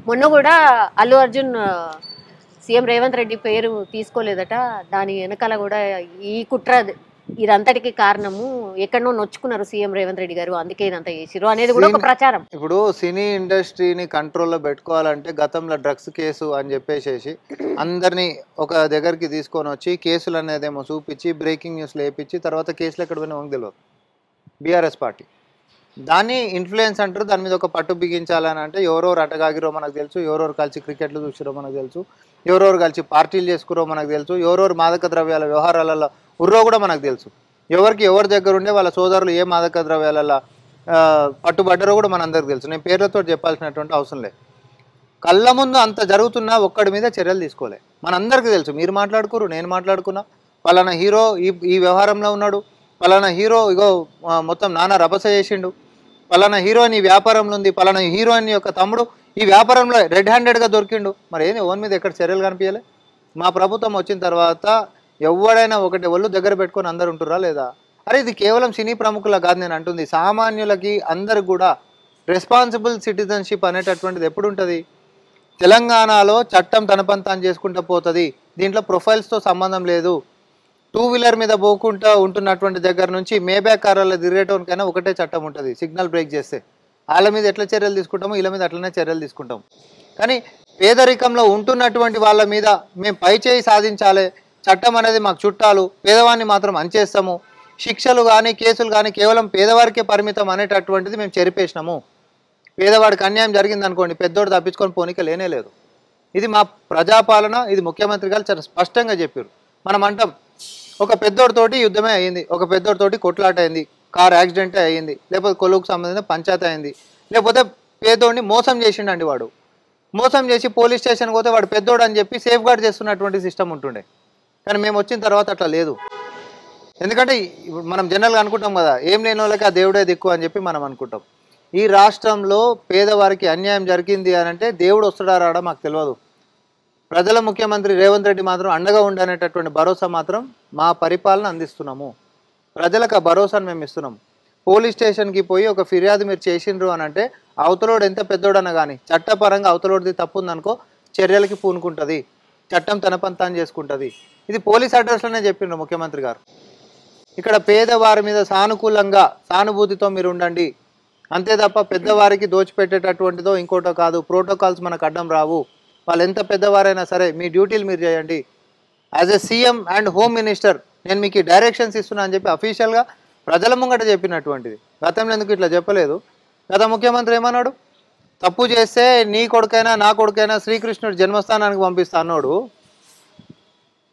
మొన్న కూడా అల్లు అర్జున్ సీఎం రేవంత్ రెడ్డి పేరు తీసుకోలేదట. దాని వెనకాల కూడా ఈ కుట్ర ఇదంతటికి కారణము ఎక్కడనో నొచ్చుకున్నారు సీఎం రేవంత్ రెడ్డి గారు, అందుకే ఇదంతా చేసిరు అనేది కూడా ఒక ప్రచారం. ఇప్పుడు సినీ ఇండస్ట్రీని కంట్రోల్లో పెట్టుకోవాలంటే గతంలో డ్రగ్స్ కేసు అని చెప్పేసి అందరినీ ఒక దగ్గరికి తీసుకొని వచ్చి కేసులు అనేదేమో చూపించి బ్రేకింగ్ న్యూస్లు వేయించి తర్వాత కేసులు ఎక్కడ పోయినా మనకు తెలియదు. బీఆర్ఎస్ పార్టీ దాన్ని ఇన్ఫ్లుయెన్స్ అంటారు. దాని మీద ఒక పట్టు బిగించాలని అంటే ఎవరెవరు అటగాగిరో మనకు తెలుసు, ఎవరెవరు కలిసి క్రికెట్లు చూసిరో మనకు తెలుసు, ఎవరెవరు కలిసి పార్టీలు చేసుకురో మనకు తెలుసు, ఎవరెవరు మాదక ద్రవ్యాల వ్యవహారాలలో ఉర్రో కూడా మనకు తెలుసు. ఎవరికి ఎవరి దగ్గర ఉండే వాళ్ళ సోదరులు ఏ మాదక ద్రవ్యాలలో పట్టుబడ్డారో కూడా మనందరికి తెలుసు. నేను పేర్లతో చెప్పాల్సినటువంటి అవసరం లేదు. కళ్ళ ముందు అంత జరుగుతున్నా ఒక్కడి మీద చర్యలు తీసుకోలే. మనందరికీ తెలుసు. మీరు మాట్లాడుకోరు, నేను మాట్లాడుకున్నా, పలానా హీరో ఈ వ్యవహారంలో ఉన్నాడు, పలానా హీరో ఇగో మొత్తం నానా రభస చేసిండు, పలానా హీరోయిన్ ఈ వ్యాపారంలో ఉంది, పలానా హీరోయిన్ యొక్క తమ్ముడు ఈ వ్యాపారంలో రెడ్ హ్యాండెడ్గా దొరికిండు. మరి ఏంది ఓన్ మీద ఎక్కడ చర్యలు కనిపించలే? మా ప్రభుత్వం వచ్చిన తర్వాత ఎవడైనా ఒకటి ఒళ్ళు దగ్గర పెట్టుకొని అందరు ఉంటురా లేదా? అరే ఇది కేవలం సినీ ప్రముఖుల కాదు నేను అంటుంది, సామాన్యులకి అందరికి కూడా రెస్పాన్సిబుల్ సిటిజన్షిప్ అనేటటువంటిది ఎప్పుడు ఉంటుంది? తెలంగాణలో చట్టం తన పని తాను చేసుకుంటూ పోతుంది. దీంట్లో ప్రొఫైల్స్తో సంబంధం లేదు. 2 వీలర్ మీద పోకుండా ఉంటున్నటువంటి దగ్గర నుంచి మేబ్యాక్ కార్లలో తిరిగేటోనికైనా ఒకటే చట్టం ఉంటుంది. సిగ్నల్ బ్రేక్ చేస్తే వాళ్ళ మీద ఎట్లా చర్యలు తీసుకుంటామో వీళ్ళ మీద అట్లనే చర్యలు తీసుకుంటాం. కానీ పేదరికంలో ఉంటున్నటువంటి వాళ్ళ మీద మేము పై చేయి సాధించాలి, చట్టం అనేది మాకు చుట్టాలు, పేదవాడిని మాత్రం అంచేస్తాము, శిక్షలు కానీ కేసులు కానీ కేవలం పేదవారికే పరిమితం అనేటటువంటిది మేము చెరిపేసినాము. పేదవాడికి అన్యాయం జరిగింది అనుకోండి, పెద్దోడు తప్పించుకొని పోనీక లేనే లేదు. ఇది మా ప్రజాపాలన. ఇది ముఖ్యమంత్రి గారు చాలా స్పష్టంగా చెప్పారు. మనం అంటాం ఒక పెద్దోడితోటి యుద్ధమే అయ్యింది, ఒక పెద్దోడితోటి కొట్లాట అయింది, కార్ యాక్సిడెంటే అయ్యింది, లేకపోతే కొలువుకు సంబంధించిన పంచాయతీ అయింది, లేకపోతే పేదోడిని మోసం చేసిండండి. వాడు మోసం చేసి పోలీస్ స్టేషన్కి పోతే వాడు పెద్దోడు అని చెప్పి సేఫ్ గార్డ్ చేస్తున్నటువంటి సిస్టమ్ ఉంటుండే. కానీ మేము వచ్చిన తర్వాత అట్లా లేదు. ఎందుకంటే ఇప్పుడు మనం జనరల్గా అనుకుంటాం కదా, ఏం లేని వాళ్ళకి ఆ దేవుడే దిక్కు అని చెప్పి మనం అనుకుంటాం. ఈ రాష్ట్రంలో పేదవారికి అన్యాయం జరిగింది అని అంటే దేవుడు వస్తాడా రాడా మాకు తెలియదు. ప్రజల ముఖ్యమంత్రి రేవంత్ రెడ్డి మాత్రం అండగా ఉండనేటటువంటి భరోసా మాత్రం మా పరిపాలన అందిస్తున్నాము. ప్రజలకు ఆ భరోసాను మేము ఇస్తున్నాము. పోలీస్ స్టేషన్కి పోయి ఒక ఫిర్యాదు మీరు చేసిండ్రు అని అంటే అవతలోడు ఎంత పెద్దోడన్నా కానీ చట్టపరంగా అవతలోడిది తప్పు ఉందనుకో చర్యలకి పూనుకుంటుంది, చట్టం తన పని తాను చేసుకుంటుంది. ఇది పోలీస్ అడ్రస్లోనే చెప్పిండ్రు ముఖ్యమంత్రి గారు. ఇక్కడ పేదవారి మీద సానుకూలంగా సానుభూతితో మీరు ఉండండి, అంతే తప్ప పెద్దవారికి దోచిపెట్టేటటువంటిదో ఇంకోటో కాదు. ప్రోటోకాల్స్ మనకు అడ్డం రావు. వాళ్ళు ఎంత పెద్దవారైనా సరే మీ డ్యూటీలు మీరు చేయండి. As a CM and home minister నేను మీకు డైరెక్షన్స్ ఇస్తున్నా అని చెప్పి అఫీషియల్గా ప్రజల ముంగట చెప్పినటువంటిది. గతంలో ఎందుకు ఇట్లా చెప్పలేదు? గత ముఖ్యమంత్రి ఏమన్నాడు? తప్పు చేస్తే నీ కొడుకైనా నా కొడుకైనా శ్రీకృష్ణుడు జన్మస్థానానికి పంపిస్తా అన్నాడు.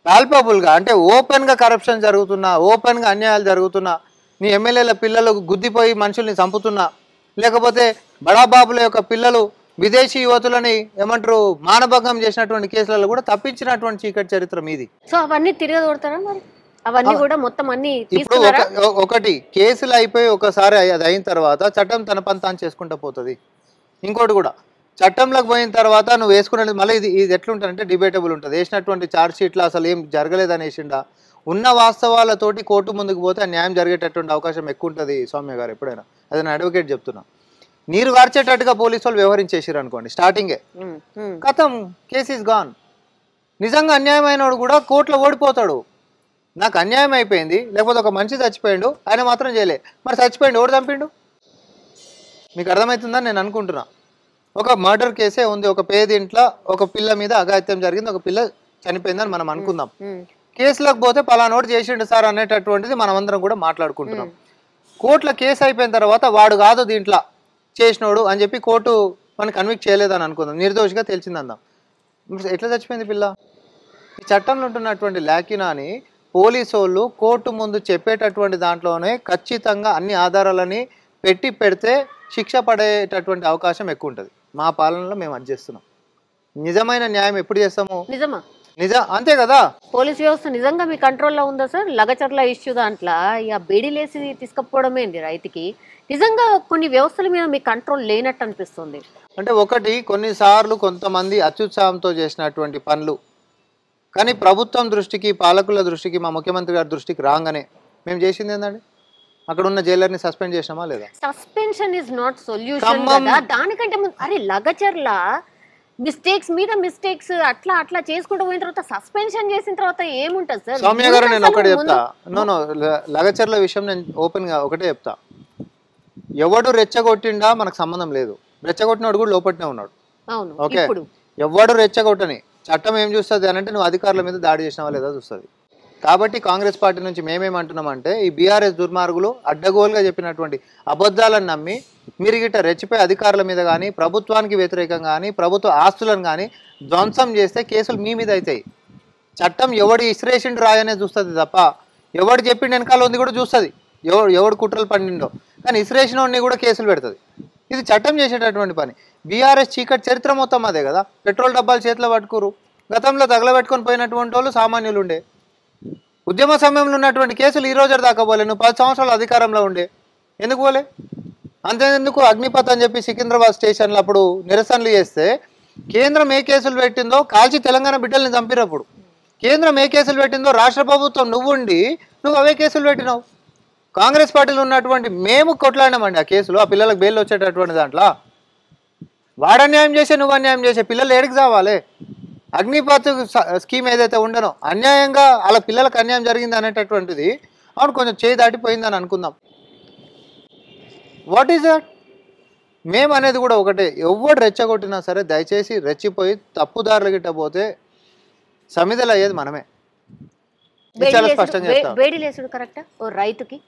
పాల్పబుల్గా అంటే ఓపెన్గా కరప్షన్ జరుగుతున్నా, ఓపెన్గా అన్యాయాలు జరుగుతున్నా, నీ ఎమ్మెల్యేల పిల్లలు గుద్దిపోయి మనుషుల్ని చంపుతున్నా, లేకపోతే బడాబాబుల యొక్క పిల్లలు విదేశీ యువతులని ఏమంటారు మానభంగం చేసినటువంటి కేసులలో కూడా తప్పించినటువంటి చీకటి చరిత్ర మీది. సో అవన్నీ తిరగదోడతారా మరి? అవన్నీ కూడా మొత్తం అన్ని ఇప్పుడు ఒకటి కేసులు అయిపోయి ఒకసారి అది అయిన తర్వాత చట్టం తన పని తాను చేసుకుంటూ పోతుంది. ఇంకోటి కూడా చట్టంలోకి పోయిన తర్వాత నువ్వు వేసుకునేది మళ్ళీ ఇది ఎట్లుంటుందంటే డిబేటబుల్ ఉంటుంది. వేసినటువంటి ఛార్జ్ షీట్లో అసలు ఏం జరగలేదని వేసిండా, ఉన్న వాస్తవాలతోటి కోర్టు ముందుకు పోతే న్యాయం జరిగేటటువంటి అవకాశం ఎక్కువ ఉంటుంది. సౌమ్య గారు ఎప్పుడైనా అది నేను అడ్వకేట్ చెప్తున్నా. నీరు గార్చేటట్టుగా పోలీసు వాళ్ళు వ్యవహరించేసారు అనుకోండి స్టార్టింగే, కథం కేసు ఈజ్ గాన్. నిజంగా అన్యాయమైనడు కూడా కోర్టులో ఓడిపోతాడు. నాకు అన్యాయం అయిపోయింది, లేకపోతే ఒక మనిషి చచ్చిపోయిండు, ఆయన మాత్రం చేయలే, మరి చచ్చిపోయిండు ఎవడు చంపిండు? మీకు అర్థమవుతుందని నేను అనుకుంటున్నా. ఒక మర్డర్ కేసే ఉంది, ఒక పేదింట్లో ఒక పిల్ల మీద అఘాయిత్యం జరిగింది, ఒక పిల్ల చనిపోయిందని మనం అనుకుందాం. కేసులకు పోతే పలానోడు చేసిండు సార్ అనేటటువంటిది మనం అందరం కూడా మాట్లాడుకుంటున్నాం. కోర్టులో కేసు అయిపోయిన తర్వాత వాడు కాదు దీంట్లో చేసినోడు అని చెప్పి కోర్టు మనం కన్విక్ట్ చేయలేదని అనుకుందాం, నిర్దోషిగా తెలిసిందందాం. ఎట్లా చచ్చిపోయింది పిల్ల? ఈ చట్టంలో ఉంటున్నటువంటి లాకినాని పోలీసు వాళ్ళు కోర్టు ముందు చెప్పేటటువంటి దాంట్లోనే ఖచ్చితంగా అన్ని ఆధారాలని పెడితే శిక్ష పడేటటువంటి అవకాశం ఎక్కువ ఉంటుంది. మా పాలనలో మేము అది చేస్తున్నాం. నిజమైన న్యాయం ఎప్పుడు చేస్తాము? అంతే కదా. పోలీస్ వ్యవస్థ నిజంగా మీ కంట్రోల్లో ఉందా సార్? లగచర్ల ఇష్యూ దాంట్లో ఇక బేడీలేసి తీసుకపోవడమే అండి రైతుకి. నిజంగా కొన్ని వ్యవస్థల మీద మీ కంట్రోల్ లేనట్టు అనిపిస్తుంది. అంటే ఒకటి కొన్నిసార్లు కొంతమంది అత్యుత్సాహంతో చేసినటువంటి పనులు కానీ ప్రభుత్వం దృష్టికి పాలకుల దృష్టికి మా ముఖ్యమంత్రి గారి దృష్టికి రాగానే మేము చేసింది ఏంటండి, అక్కడ ఉన్న జైలర్ని సస్పెండ్ చేసినామా లేదా? సస్పెన్షన్ ఇస్ నాట్ సొల్యూషన్ కదా. దానికంటే ముందు అరే లగచర్ల మిస్టేక్స్ మీద మిస్టేక్స్ అట్లా అట్లా చేసుకుంటూ పోయిన తర్వాత సస్పెన్షన్ చేసిన తర్వాత ఏముంటది సార్? సౌమ్య గారు నేను ఒకటి చెప్తా, నో లగచర్ల విషయం నేను ఓపెన్ గా ఒకటే చెప్తా, ఎవడు రెచ్చగొట్టిండా మనకు సంబంధం లేదు, రెచ్చగొట్టినోడు కూడా లోపట్నే ఉన్నాడు. అవును, ఓకే, ఇప్పుడు ఎవడు రెచ్చగొట్టని చట్టం ఏం చూస్తుంది అని అంటే నువ్వు అధికారుల మీద దాడి చేసినావా లేదా చూస్తుంది. కాబట్టి కాంగ్రెస్ పార్టీ నుంచి మేమేమంటున్నామంటే ఈ బీఆర్ఎస్ దుర్మార్గులు అడ్డగోలుగా చెప్పినటువంటి అబద్ధాలను నమ్మి మీరు గిట్ట రెచ్చిపోయి అధికారుల మీద కానీ ప్రభుత్వానికి వ్యతిరేకంగా కానీ ప్రభుత్వ ఆస్తులను కానీ ధ్వంసం చేస్తే కేసులు మీ మీద అవుతాయి. చట్టం ఎవడు ఇస్రేషిండు రాయనే చూస్తుంది తప్ప ఎవడు చెప్పిండు వెనకాల ఉంది కూడా చూస్తుంది, ఎవడు కుట్రలు పండిండో. కానీ ఇస్రేషినోడిని కూడా కేసులు పెడుతుంది. ఇది చట్టం చేసేటటువంటి పని. బీఆర్ఎస్ చీకటి చరిత్ర మొత్తం అదే కదా. పెట్రోల్ డబ్బాలు చేతిలో పట్టుకురు, గతంలో తగలబెట్టుకొని పోయినటువంటి వాళ్ళు సామాన్యులు ఉండే. ఉద్యమ సమయంలో ఉన్నటువంటి కేసులు ఈ రోజు దాకా పోలే. నువ్వు 10 సంవత్సరాలు అధికారంలో ఉండే, ఎందుకు పోలే? అంతేందుకు అగ్నిపత్ అని చెప్పి సికింద్రాబాద్ స్టేషన్లో అప్పుడు నిరసనలు చేస్తే కేంద్రం ఏ కేసులు పెట్టిందో కాల్చి తెలంగాణ బిడ్డల్ని చంపినప్పుడు కేంద్రం ఏ కేసులు పెట్టిందో రాష్ట్ర ప్రభుత్వం నువ్వుండి నువ్వు అవే కేసులు పెట్టినావు. కాంగ్రెస్ పార్టీలో ఉన్నటువంటి మేము కొట్లాడినామండి ఆ కేసులు, ఆ పిల్లలకు బెయిల్ వచ్చేటటువంటి దాంట్లో. వాడు అన్యాయం చేసే నువ్వు అన్యాయం చేసే పిల్లలు ఏడికి చావాలి? అగ్నిపత్ స్కీమ్ ఏదైతే ఉండనో అన్యాయంగా వాళ్ళ పిల్లలకు అన్యాయం జరిగింది అనేటటువంటిది అవును కొంచెం చేయి దాటిపోయిందని అనుకుందాం. What is that? మేము అనేది కూడా ఒకటే, ఎవడు రెచ్చగొట్టినా సరే దయచేసి రెచ్చిపోయి తప్పుదారులు గిట్ట పోతే సమిధలు అయ్యేది మనమే. చాలా స్పష్టంగా చెప్తాను. వేడి లేసుడు కరెక్టా ఓ రైతుకి?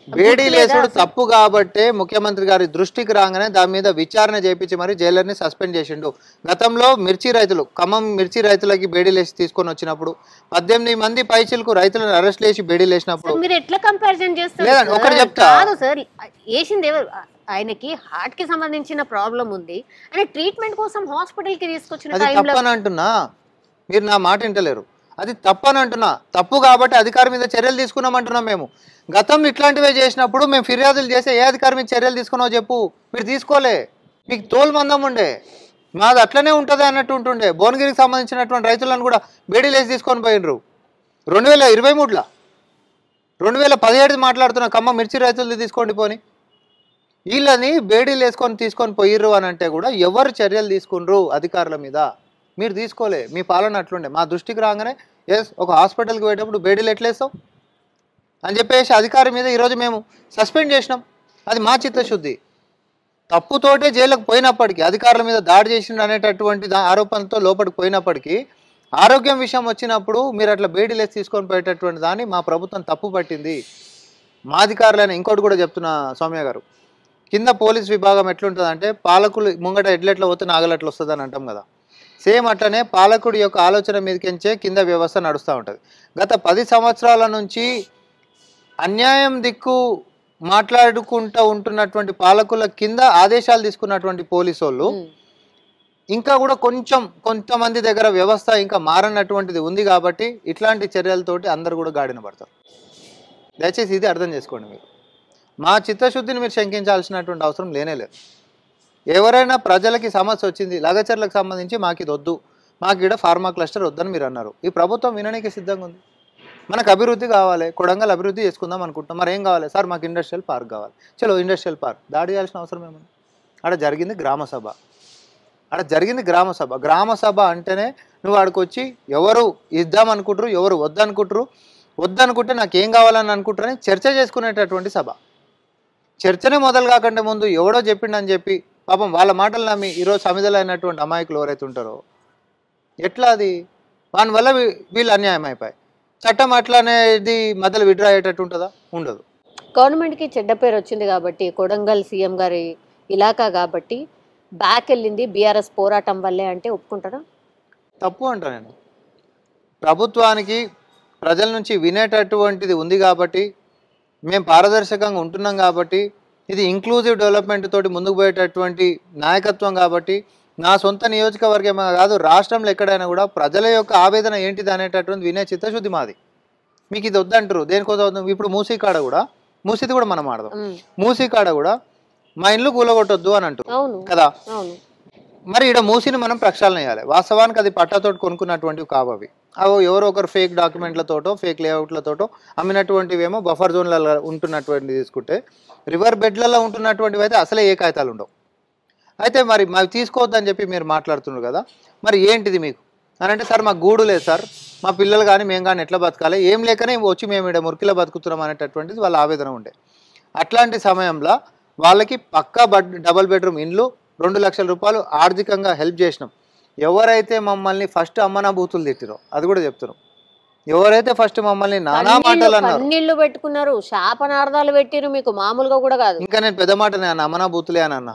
వేడి లేసుడు తప్పు కాబట్టే ముఖ్యమంత్రి గారి దృష్టికి రాగానే దాని మీద విచారణ చేయించి మరి జైలర్ని సస్పెండ్ చేసిండు. గతంలో మిర్చి రైతులు, ఖమ్మం మిర్చి రైతులకి బేడీ లేసి తీసుకొని వచ్చినప్పుడు 18 మంది పైచిలకు రైతులను అరెస్ట్ చేసి బేడీ లేసినప్పుడు మీరు ఎట్లా కంపారిజన్ చేస్తారు? లేదండి ఒకటి చెప్తా. కాదు సార్, వేసింది ఎవరు? ఆయనకి హార్ట్ కి సంబంధించిన ప్రాబ్లం ఉంది, ఆయన ట్రీట్మెంట్ కోసం హాస్పిటల్ కి తీసుకొచ్చిన అది తప్పని అంటున్నా, మీరు నా మాట వింటలేరు. అది తప్పని అంటున్నా. తప్పు కాబట్టి అధికారి మీద చర్యలు తీసుకున్నామంటున్నాం. మేము గతంలో ఇట్లాంటివే చేసినప్పుడు మేము ఫిర్యాదులు చేస్తే ఏ అధికారి మీద చర్యలు తీసుకున్నావు చెప్పు? మీరు తీసుకోలే, మీకు తోలు మందం ఉండే, మాది అట్లనే ఉంటుంది అన్నట్టు ఉంటుండే. భువనగిరికి సంబంధించినటువంటి రైతులను కూడా బేడీలేసి తీసుకొని పోయినరు 2023లో. 2017 మాట్లాడుతున్నా ఖమ్మం మిర్చి రైతులు తీసుకోండి పోని. వీళ్ళని బేడీలు వేసుకొని తీసుకొని పోయిర్రు అని అంటే కూడా ఎవరు చర్యలు తీసుకున్నారు అధికారుల మీద? మీరు తీసుకోలే, మీ పాలన అట్లుండే. మా దృష్టికి రాగానే ఎస్ ఒక హాస్పిటల్కి పోయేటప్పుడు బేడీలు ఎట్లేస్తావు అని చెప్పేసి అధికారి మీద ఈరోజు మేము సస్పెండ్ చేసినాం. అది మా చిత్తశుద్ధి. తప్పుతోటే జైలుకు పోయినప్పటికీ అధికారుల మీద దాడి చేసిండు అనేటటువంటి ఆరోపణలతో లోపలికి పోయినప్పటికీ ఆరోగ్యం విషయం వచ్చినప్పుడు మీరు అట్లా బేడీలేసి తీసుకొని పోయేటటువంటి దాన్ని మా ప్రభుత్వం తప్పు పట్టింది. మా అధికారులైన ఇంకోటి కూడా చెప్తున్నా సౌమ్య గారు, కింద పోలీస్ విభాగం ఎట్లుంటుంది అంటే పాలకులు ముంగట ఎడ్లెట్ల పోతే నాగలెట్లు వస్తుంది అని అంటాం కదా. సేమ్ అట్లనే పాలకుడి యొక్క ఆలోచన మీదకించే కింద వ్యవస్థ నడుస్తూ ఉంటుంది. గత 10 సంవత్సరాల నుంచి అన్యాయం దిక్కు మాట్లాడుకుంటూ ఉంటున్నటువంటి పాలకుల కింద ఆదేశాలు తీసుకున్నటువంటి పోలీసు వాళ్ళు ఇంకా కూడా కొంతమంది దగ్గర వ్యవస్థ ఇంకా మారనటువంటిది ఉంది. కాబట్టి ఇట్లాంటి చర్యలతోటి అందరు కూడా గాడిన పడతారు. దయచేసి ఇది అర్థం చేసుకోండి. మీరు మా చిత్తశుద్ధిని మీరు శంకించాల్సినటువంటి అవసరం లేనేలేదు. ఎవరైనా ప్రజలకి సమస్య వచ్చింది లగచర్లకు సంబంధించి మాకు ఇది వద్దు, మాకు ఇక్కడ ఫార్మా క్లస్టర్ వద్దని మీరు అన్నారు. ఈ ప్రభుత్వం వినడానికి సిద్ధంగా ఉంది. మనకు అభివృద్ధి కావాలి, కొడంగల్ అభివృద్ధి చేసుకుందాం అనుకుంటున్నాం. మరి ఏం కావాలి సార్? మాకు ఇండస్ట్రియల్ పార్క్ కావాలి. చలో ఇండస్ట్రియల్ పార్క్ దాడి చేయాల్సిన అవసరం ఏముంది? అక్కడ జరిగింది గ్రామ సభ. గ్రామ సభ అంటేనే నువ్వు ఆడికి వచ్చి ఎవరు ఇద్దామనుకుంటారు, ఎవరు వద్దనుకుంటే నాకు ఏం కావాలని అనుకుంటారని చర్చ చేసుకునేటటువంటి సభ. చర్చనే మొదలు కాకుండా ముందు ఎవడో చెప్పిండని చెప్పి పాపం వాళ్ళ మాటలు నమ్మి ఈరోజు సమిధలు అయినటువంటి అమాయకులు ఎవరైతే ఉంటారో ఎట్లా అది దానివల్ల వీళ్ళు అన్యాయం అయిపోయి చట్టం అట్లానేది మధ్యలో విడ్రా అయ్యేటట్టు ఉంటుందా? ఉండదు. గవర్నమెంట్కి చెడ్డ పేరు వచ్చింది కాబట్టి, కొడంగల్ సీఎం గారి ఇలాకా కాబట్టి బ్యాక్ వెళ్ళింది బీఆర్ఎస్ పోరాటం వల్లే అంటే ఒప్పుకుంటారా? తప్పు అంటా నేను. ప్రభుత్వానికి ప్రజల నుంచి వినేటటువంటిది ఉంది కాబట్టి, మేము పారదర్శకంగా ఉంటున్నాం కాబట్టి, ఇది ఇంక్లూజివ్ డెవలప్మెంట్ తోటి ముందుకు పోయేటటువంటి నాయకత్వం కాబట్టి, నా సొంత నియోజకవర్గమే కాదు రాష్ట్రంలో ఎక్కడైనా కూడా ప్రజల యొక్క ఆవేదన ఏంటిది అనేటటువంటి వినే చిత్తశుద్ధి మాది. మీకు ఇది వద్దంటారు దేనికోసం? ఇప్పుడు మూసీకాడ కూడా, మూసీది కూడా మనం ఆడదాం, మూసీకాడ కూడా మా ఇల్లు కూలగొట్టొద్దు అని అంటారు కదా. మరి ఇక్కడ మూసిని మనం ప్రక్షాళన చేయాలి. వాస్తవానికి అది పట్టాతోటి కొనుక్కున్నటువంటివి కావవి. అవి ఎవరో ఒకరు ఫేక్ డాక్యుమెంట్లతోటో ఫేక్ లేఅవుట్లతోటో అమ్మినటువంటివేమో బఫర్ జోన్లలో ఉంటున్నటువంటివి తీసుకుంటే, రివర్ బెడ్లలో ఉంటున్నటువంటివి అయితే అసలే ఏ కాగితాలు ఉండవు. అయితే మరి మాకు తీసుకోవద్దని చెప్పి మీరు మాట్లాడుతున్నారు కదా, మరి ఏంటిది మీకు అని అంటే, సార్ మాకు గూడు లేదు సార్, మా పిల్లలు కానీ మేము కానీ ఎట్లా బతకాలి, ఏం లేకనే వచ్చి మేము ఇక్కడ మురికిలో బతుకుతున్నాం అనేటటువంటిది వాళ్ళ ఆవేదన ఉండే. అట్లాంటి సమయంలో వాళ్ళకి పక్కా డబుల్ బెడ్రూమ్ ఇండ్లు 2 లక్షల రూపాయలు ఆర్థికంగా హెల్ప్ చేసినాం. ఎవరైతే మమ్మల్ని ఫస్ట్ అమ్మనా బూతులు తిట్టిరో అది కూడా చెప్తున్నాం. ఎవరైతే ఫస్ట్ మమ్మల్ని నానా మాటలు అన్నారు, కన్నీళ్లు పెట్టుకున్నారు, శాపనార్థాలు పెట్టిరు, మీకు మామూలుగా కూడా కాదు. ఇంకా నేను పెద్ద మాట నేను అమ్మనా బూతులే అని అన్నా.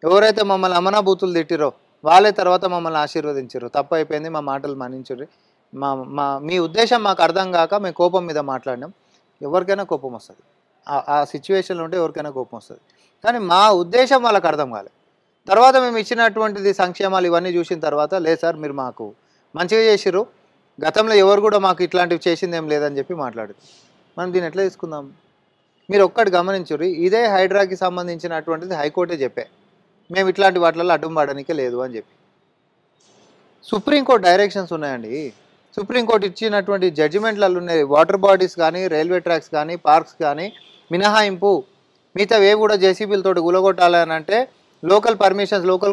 ఎవరైతే మమ్మల్ని అమ్మనా బూతులు తిట్టిరో వాళ్ళే తర్వాత మమ్మల్ని ఆశీర్వదించారు. తప్పు అయిపోయింది, మా మాటలు మన్నించుర్రి, మీ ఉద్దేశం మాకు అర్థం కాక మేము కోపం మీద మాట్లాడినాం. ఎవరికైనా కోపం వస్తుంది, ఆ సిచ్యువేషన్లో ఉంటే ఎవరికైనా కోపం వస్తుంది. కానీ మా ఉద్దేశం వాళ్ళకి అర్థం కాలేదు. తర్వాత మేము ఇచ్చినటువంటిది సంక్షేమాలు ఇవన్నీ చూసిన తర్వాత, లేదు సార్ మీరు మాకు మంచిగా చేసిర్రు, గతంలో ఎవరు కూడా మాకు ఇట్లాంటివి చేసింది ఏం లేదని చెప్పి మాట్లాడారు. మనం దీన్ని ఎట్లా తీసుకుందాం? మీరు ఒక్కటి గమనించుర్రి, ఇదే హైడ్రాకి సంబంధించినటువంటిది హైకోర్టే చెప్పే, మేము ఇట్లాంటి వాటిల్లో అడ్డం పడడానికే లేదు అని చెప్పి. సుప్రీంకోర్టు డైరెక్షన్స్ ఉన్నాయండి. సుప్రీంకోర్టు ఇచ్చినటువంటి జడ్జిమెంట్లలో ఉన్నాయి. వాటర్ బాడీస్ కానీ, రైల్వే ట్రాక్స్ కానీ, పార్క్స్ కానీ మినహాయింపు, మిగతా వేవి కూడా జేసీబీలతో గులగొట్టాలని అంటే లోకల్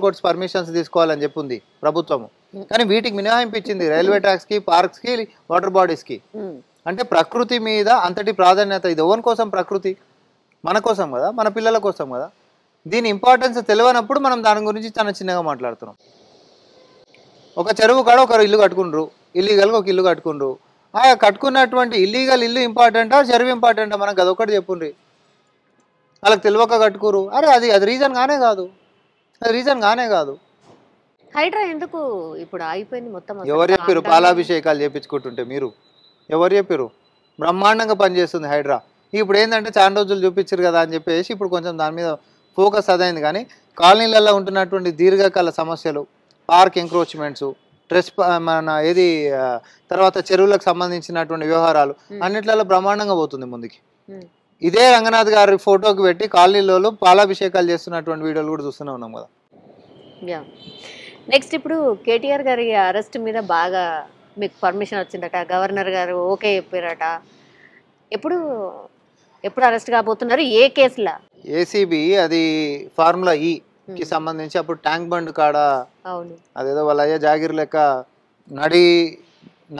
కోర్ట్స్ పర్మిషన్స్ తీసుకోవాలని చెప్పింది ప్రభుత్వము. కానీ వీటికి మినహాయింపు ఇచ్చింది రైల్వే ట్రాక్స్కి, పార్క్స్కి, వాటర్ బాడీస్కి. అంటే ప్రకృతి మీద అంతటి ప్రాధాన్యత. ఇది ఎవరి కోసం? ప్రకృతి మన కోసం కదా, మన పిల్లల కోసం కదా. దీని ఇంపార్టెన్స్ తెలియనప్పుడు మనం దాని గురించి చాలా చిన్నగా మాట్లాడుతున్నాం. ఒక చెరువు కాడ ఒక ఇల్లు కట్టుకుండ్రు, ఇల్లీగల్గా ఒక ఇల్లు కట్టుకుండ్రు. కట్టుకున్నటువంటి ఇల్లీగల్ ఇల్లు ఇంపార్టెంటా, చెరువు ఇంపార్టెంటా? మనకు అదొకటి చెప్పుండ్రి. వాళ్ళకి తెలియక కట్టుకోరు. అరే అది రీజన్ గానే కాదు. హైడ్రా ఎందుకు ఇప్పుడు ఆగిపోయింది మొత్తం? ఎవరు చెప్పారు? పాలాభిషేకాలు చేయించుకుంటుంటే మీరు ఎవరు చెప్పారు? బ్రహ్మాండంగా పనిచేస్తుంది హైడ్రా. ఇప్పుడు ఏంటంటే చాలా రోజులు చూపించారు కదా అని చెప్పేసి ఇప్పుడు కొంచెం దాని మీద ఫోకస్ అదైంది. కానీ కాలనీలలో ఉంటున్నటువంటి దీర్ఘకాల సమస్యలు, పార్క్ ఎంక్రోచ్మెంట్స్, తర్వాత చెరువులకు సంబంధించినటువంటి వ్యవహారాలు అన్నిట్లలో బ్రహ్మాండంగా పోతుంది ముందుకి. ఇదే రంగనాథ్ గారి ఫోటోకి పెట్టి కాలనీలో పాలాభిషేకాలు చేస్తున్నటువంటి వీడియోలు కూడా చూస్తూనే ఉన్నాం కదా. నెక్స్ట్ ఇప్పుడు కేటీఆర్ గారి అరెస్ట్ మీద బాగా మీకు పర్మిషన్ వచ్చిందట, గవర్నర్ గారు ఓకే చెప్పారట. ఎప్పుడు అరెస్ట్ కాబోతున్నారు? ఏ కేసులా? ఏసీబీ అది ఫార్ములా కి సంబంధించి అప్పుడు ట్యాంక్ బండ్ కాడ అదేదో వాళ్ళ అయ్యే జాగిర్ లెక్క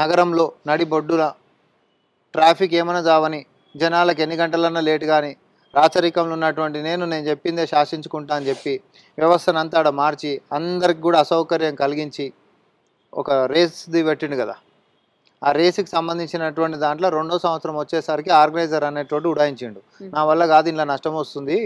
నగరంలో నడి బొడ్డుల ట్రాఫిక్ ఏమైనా జావని, జనాలకు ఎన్ని గంటలన్నా లేట్ కానీ, రాచరికంలో ఉన్నటువంటి నేను చెప్పిందే శాసించుకుంటా అని చెప్పి వ్యవస్థను అంతా ఆడ మార్చి అందరికి కూడా అసౌకర్యం కలిగించి ఒక రేస్ది పెట్టిండు కదా. ఆ రేసుకి సంబంధించినటువంటి దాంట్లో 2వ సంవత్సరం వచ్చేసరికి ఆర్గనైజర్ అనేటోడు ఉడాయించిండు. నా వల్ల కాదు, ఇలా నష్టం వస్తుంది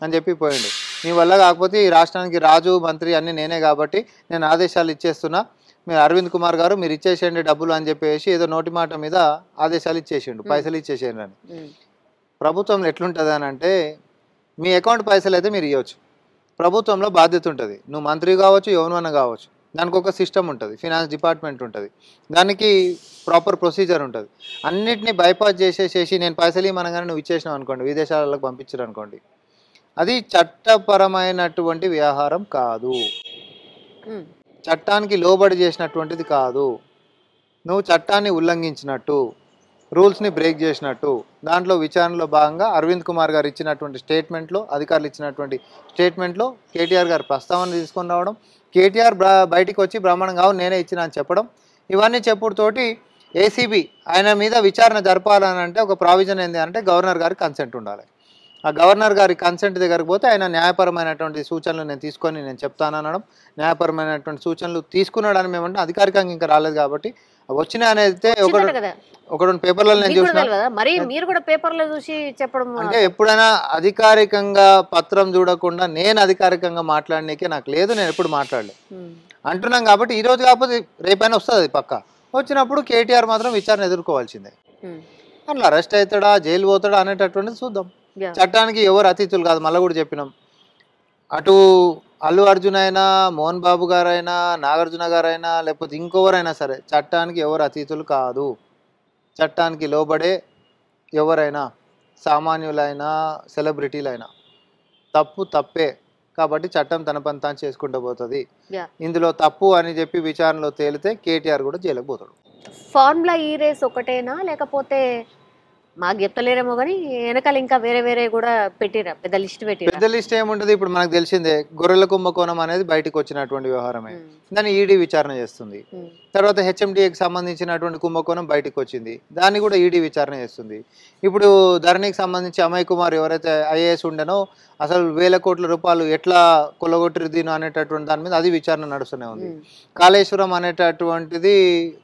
అని చెప్పి పోయిండు. మీ వల్ల కాకపోతే ఈ రాష్ట్రానికి రాజు మంత్రి అన్నీ నేనే కాబట్టి నేను ఆదేశాలు ఇచ్చేస్తున్నా, మీరు అరవింద్ కుమార్ గారు మీరు ఇచ్చేసేయండి డబ్బులు అని చెప్పేసి ఏదో నోటి మాట మీద ఆదేశాలు ఇచ్చేసిండు, పైసలు ఇచ్చేసేయండి అని. ప్రభుత్వంలో ఎట్లుంటుంది అని అంటే, మీ అకౌంట్ పైసలు అయితే మీరు ఇవ్వచ్చు, ప్రభుత్వంలో బాధ్యత ఉంటుంది. నువ్వు మంత్రి కావచ్చు, ఎవరినన్నా కావచ్చు, దానికి ఒక సిస్టమ్ ఉంటుంది, ఫినాన్స్ డిపార్ట్మెంట్ ఉంటుంది, దానికి ప్రాపర్ ప్రొసీజర్ ఉంటుంది. అన్నిటినీ బైపాస్ చేసేసేసి నేను పైసలు ఇవ్వనగానే నువ్వు ఇచ్చేసినావు అనుకోండి, విదేశాలకు పంపించారు అనుకోండి, అది చట్టపరమైనటువంటి వ్యవహారం కాదు, చట్టానికి లోబడి చేసినటువంటిది కాదు. నువ్వు చట్టాన్ని ఉల్లంఘించినట్టు, రూల్స్ని బ్రేక్ చేసినట్టు. దాంట్లో విచారణలో భాగంగా అరవింద్ కుమార్ గారు ఇచ్చినటువంటి స్టేట్మెంట్లో, అధికారులు ఇచ్చినటువంటి స్టేట్మెంట్లో కేటీఆర్ గారు ప్రస్తావన తీసుకొని రావడం, కేటీఆర్ బయటికి వచ్చి బ్రహ్మాండంగా నేనే ఇచ్చిన అని చెప్పడం, ఇవన్నీ చెప్పుడుతోటి ఏసీబీ ఆయన మీద విచారణ జరపాలని అంటే ఒక ప్రావిజన్ ఏంటి అంటే గవర్నర్ గారికి కన్సెంట్ ఉండాలి. ఆ గవర్నర్ గారి కన్సెంట్ దగ్గరికి పోతే ఆయన న్యాయపరమైనటువంటి సూచనలు నేను చెప్తానడం, న్యాయపరమైనటువంటి సూచనలు తీసుకున్నాడని మేమంటే అధికారికంగా ఇంకా రాలేదు కాబట్టి వచ్చిన అనేది ఒక 2 పేపర్లలో నేను చూసిన. అంటే ఎప్పుడైనా అధికారికంగా పత్రం చూడకుండా నేను అధికారికంగా మాట్లాడనీకే నాకు లేదు, నేను ఎప్పుడు మాట్లాడలేదు అంటున్నాం. కాబట్టి ఈ రోజు కాకపోతే రేపైనా వస్తుంది అది పక్కా. వచ్చినప్పుడు కేటీఆర్ మాత్రం విచారణ ఎదుర్కోవాల్సిందే. అట్లా అరెస్ట్ అవుతాడా, జైలు పోతాడా అనేటటువంటిది చూద్దాం. చట్టానికి ఎవరు అతిథులు కాదు, మళ్ళీ కూడా చెప్పినాం. అటు అల్లు అర్జున్ అయినా, మోహన్ బాబు గారైనా, నాగార్జున గారైనా, లేకపోతే ఇంకెవరైనా సరే చట్టానికి ఎవరు అతిథులు కాదు. చట్టానికి లోబడే ఎవరైనా, సామాన్యులైనా సెలబ్రిటీలైనా తప్పే. కాబట్టి చట్టం తన పని తాను చేసుకుంటూ పోతుంది. ఇందులో తప్పు అని చెప్పి విచారణలో తేలితే కేటీఆర్ కూడా జైలుకు పోతాడు. ఫార్ములా ఈ రేస్ ఒకటేనా, లేకపోతే మాకు చెప్తలేరేమో కానీ వెనకాల ఇంకా వేరే వేరే కూడా పెట్టిరా, పెద్ద లిస్ట్ పెట్టిరా. పెద్ద లిస్ట్ ఏముంటది, ఇప్పుడు మనకు తెలిసిందే గొర్రెల కుంభకోణం అనేది బయటకు వచ్చినటువంటి వ్యవహారమే. దాన్ని ఈడీ విచారణ చేస్తుంది. తర్వాత హెచ్ఎండిఏకి సంబంధించినటువంటి కుంభకోణం బయటకు వచ్చింది, దాన్ని కూడా ఈడీ విచారణ చేస్తుంది. ఇప్పుడు ధరణికి సంబంధించి అమయ్ కుమార్ ఎవరైతే ఐఏఎస్ ఉండేనో అసలు 1,000 కోట్ల రూపాయలు ఎట్లా కొల్లగొట్టిరు దీని అనేటటువంటి దాని మీద అది విచారణ నడుస్తూనే ఉంది. కాళేశ్వరం అనేటటువంటిది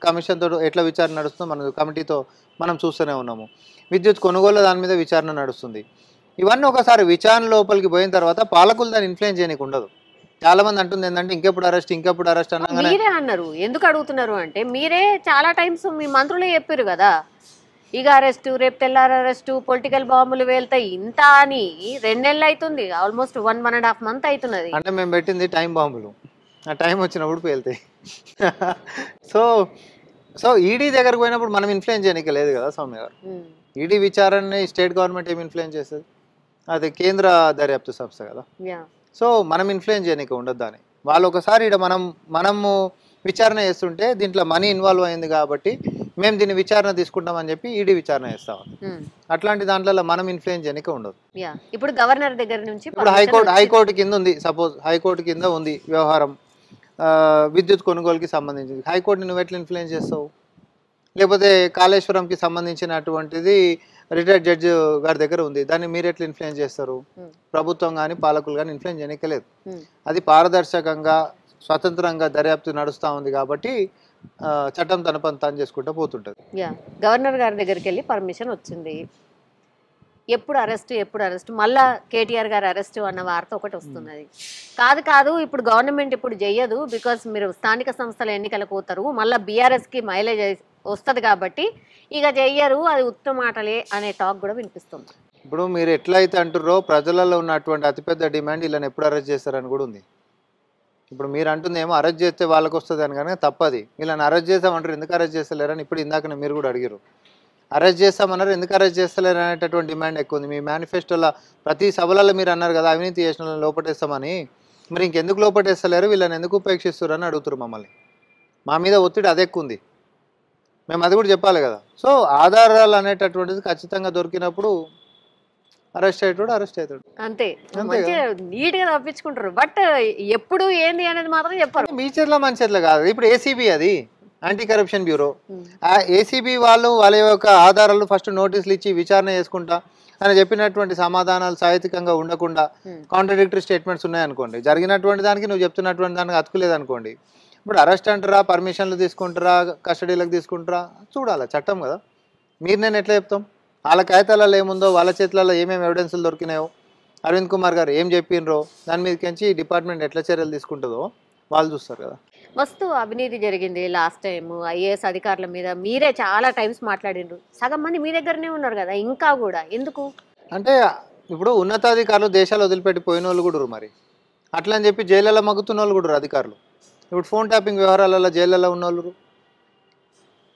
కమిషన్తో ఎట్లా విచారణ నడుస్తుందో మన కమిటీతో మనం చూస్తూనే ఉన్నాము. విద్యుత్ కొనుగోలు దాని మీద విచారణ నడుస్తుంది. ఇవన్నీ ఒకసారి విచారణ లోపలికి పోయిన తర్వాత పాలకులు దాన్ని ఇన్ఫ్లుయెన్స్ చేయడానికి ఉండదు. చాలా మంది అంటుంది ఏంటంటే ఇంకెప్పుడు అరెస్ట్ అనగానే మీరే అన్నారు. ఎందుకు అడుగుతున్నారు అంటే మీరే చాలా టైమ్స్ మీ మంత్రులే చెప్పారు కదా, ఇక అరెస్టు, రేపు తెల్లారు అరెస్టు, పొలిటికల్ బాంబులు వెళ్తాయి ఇంత అని 2 నెలలు అవుతుంది, ఆల్మోస్ట్ 1.5 month అవుతున్నది. అంటే మేము పెట్టింది టైం బాంబులు, ఆ టైం వచ్చినప్పుడు పేలుతాయి. సో ఈడీ దగ్గరకు పోయినప్పుడు మనం ఇన్ఫ్లుయెన్స్ చేయడానికి లేదు కదా సౌమ్య గారు. ఈడీ విచారణని స్టేట్ గవర్నమెంట్ ఏమి ఇన్ఫ్లుయెన్స్ చేస్తుంది, అది కేంద్ర దర్యాప్తు సంస్థ కదా. సో మనం ఇన్ఫ్లుయెన్స్ చేయడానికి ఉండదు దాన్ని. వాళ్ళు ఒకసారి ఇక్కడ మనము విచారణ చేస్తుంటే దీంట్లో మనీ ఇన్వాల్వ్ అయింది కాబట్టి మేము దీన్ని విచారణ తీసుకుంటామని చెప్పి ఈడీ విచారణ చేస్తాం. అట్లాంటి దాంట్లో మనం ఇన్ఫ్లుయెన్స్ చేయడానికి ఉండదు. ఇప్పుడు గవర్నర్ దగ్గర నుంచి ఇప్పుడు హైకోర్టు కింద ఉంది, సపోజ్ హైకోర్టు కింద ఉంది వ్యవహారం విద్యుత్ కొనుగోలుకి సంబంధించింది. హైకోర్టుని నువ్వు ఎట్లా ఇన్ఫ్లుయెన్స్ చేస్తావు? లేకపోతే కాళేశ్వరంకి సంబంధించినటువంటిది రిటైర్డ్ జడ్జి గారి దగ్గర ఉంది, దాన్ని మీరు ఎట్లా ఇన్ఫ్లుయెన్స్ చేస్తారు? ప్రభుత్వం కానీ పాలకులు కానీ ఇన్ఫ్లుయెన్స్ చేయలేదు. అది పారదర్శకంగా స్వతంత్రంగా దర్యాప్తు నడుస్తూ ఉంది కాబట్టి చట్టం తన పని తాను చేసుకుంటూ పోతుంటది. గవర్నర్ గారి దగ్గరికి వెళ్ళి పర్మిషన్ వచ్చింది, ఎప్పుడు అరెస్ట్ మళ్ళా కేటీఆర్ గారు అరెస్ట్ అన్న వార్త ఒకటి వస్తున్నది. కాదు ఇప్పుడు గవర్నమెంట్ ఇప్పుడు చెయ్యదు, బికాస్ మీరు స్థానిక సంస్థల ఎన్నికలకు పోతారు, మళ్ళీ బీఆర్ఎస్కి మైలేజ్ వస్తుంది కాబట్టి ఇక చెయ్యరు, అది ఉత్తమ మాటలే అనే టాక్ కూడా వినిపిస్తుంది. ఇప్పుడు మీరు ఎట్లయితే అంటుర్రో ప్రజలలో ఉన్నటువంటి అతిపెద్ద డిమాండ్ వీళ్ళని ఎప్పుడు అరెస్ట్ చేస్తారని కూడా ఉంది. ఇప్పుడు మీరు అంటుంది ఏమో అరెస్ట్ చేస్తే వాళ్ళకి వస్తుంది అని, కానీ తప్పది. వీళ్ళని అరెస్ట్ చేస్తామంటారు, ఎందుకు అరెస్ట్ చేస్తలేరని ఇప్పుడు ఇందాక మీరు కూడా అడిగారు. అరెస్ట్ చేస్తామన్నారు, ఎందుకు అరెస్ట్ చేస్తలేరు అనేటటువంటి డిమాండ్ ఎక్కువ ఉంది. మీ మేనిఫెస్టోలో ప్రతి సభలలో మీరు అన్నారు కదా అవినీతి చేసిన వాళ్ళని లోపటేస్తామని, మరి ఇంకెందుకు లోపటేస్తలేరు, వీళ్ళని ఎందుకు ఉపేక్షిస్తారు అని అడుగుతారు మమ్మల్ని. మా మీద ఒత్తిడి అదే ఎక్కువ ఉంది, మేము అది కూడా చెప్పాలి కదా. సో ఆధారాలు అనేటటువంటిది ఖచ్చితంగా దొరికినప్పుడు అరెస్ట్ అవుతాడు అంతే, నీట్ గా తప్పించుకుంటారు. బట్ ఎప్పుడు ఏంది అనేది మాత్రం చెప్పారు. మీ చేతిలో మన చేతిలో కాదు. ఇప్పుడు ఏసీబీ, అది యాంటీ కరప్షన్ బ్యూరో, ఆ ఏసీబీ వాళ్ళ యొక్క ఆధారాలు ఫస్ట్ నోటీసులు ఇచ్చి విచారణ చేసుకుంటా అని చెప్పినటువంటి సమాధానాలు సాహిత్యంగా ఉండకుండా కాంట్రడిక్టరీ స్టేట్మెంట్స్ ఉన్నాయనుకోండి, జరిగినటువంటి దానికి నువ్వు చెప్తున్నటువంటి దానికి అతుకులేదనుకోండి, ఇప్పుడు అరెస్ట్ అంటారా, పర్మిషన్లు తీసుకుంటారా, కస్టడీలకు తీసుకుంటారా చూడాలి, చట్టం కదా. మీరు నేను ఎట్లా చెప్తాం? వాళ్ళ కాగితాలలో ఏముందో, వాళ్ళ చేతులలో ఏమేమి ఎవిడెన్స్లు దొరికినాయో, అరవింద్ కుమార్ గారు ఏం చెప్పినరో దాని మీదకించి డిపార్ట్మెంట్ ఎట్లా చర్యలు తీసుకుంటుందో వాళ్ళు చూస్తారు కదా. మస్తు అవినీతి జరిగింది లాస్ట్ టైం, ఐఏఎస్ అధికారుల మీద మీరే చాలా టైమ్స్ మాట్లాడిండ్రు, సగం మంది మీ దగ్గరనే ఉన్నారు కదా, ఇంకా కూడా ఎందుకు అంటే ఇప్పుడు ఉన్నతాధికారులు దేశాలు వదిలిపెట్టి పోయిన వాళ్ళు కూడా మరి అట్లా అని చెప్పి జైళ్ళలో మగ్గుతున్న వాళ్ళు కూడా అధికారులు. ఇప్పుడు ఫోన్ ట్యాపింగ్ వ్యవహారాలలో జైళ్ళలో ఉన్న వాళ్ళు,